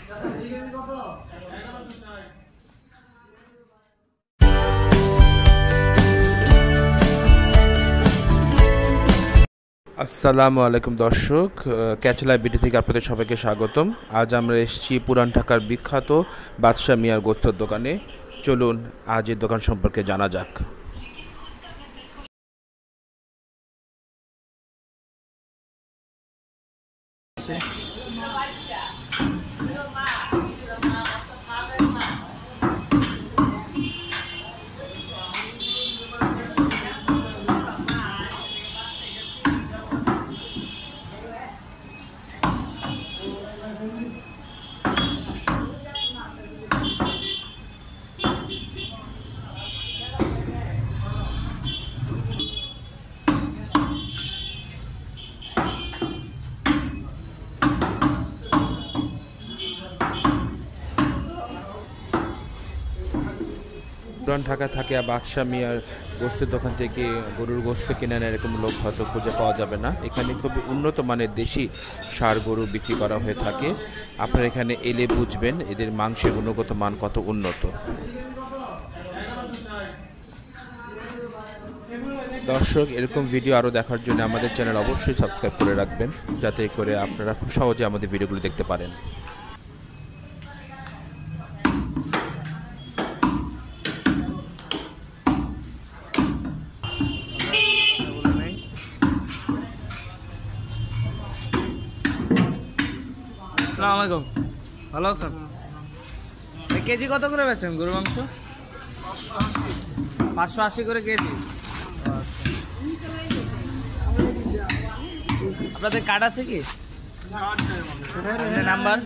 আসসালামু আলাইকুম দর্শক, ক্যাচলাইফবিডি থেকে আপনাদের সবাইকে স্বাগতম। আজ আমরা এসেছি পুরান ঢাকার বিখ্যাত বাদশা মিয়ার গোস্তের দোকানে। চলুন আজ এই দোকান সম্পর্কে জানা যাক। পুরান ঢাকা থাকে বাদশা মিয়ার গোস্তের দোকান থেকে গরুর গোস্ত কিনে নেন এরকম লোক হয়তো খুঁজে পাওয়া যাবে না। এখানে খুবই উন্নত মানের দেশি ষাঁড় গরু বিক্রি করা হয়ে থাকে। আপনারা এখানে এলে বুঝবেন এদের মাংসের গুণগত মান কত উন্নত। দর্শক, এরকম ভিডিও আরও দেখার জন্য আমাদের চ্যানেল অবশ্যই সাবস্ক্রাইব করে রাখবেন, যাতে করে আপনারা খুব সহজে আমাদের ভিডিওগুলো দেখতে পারেন। আসসালামু আলাইকুম, ভালো আছেন? কেজি কত করে বেচেন গরুর মাংস? 580 করে কেজি। আপনাদের কার্ড আছে কি? নাম্বার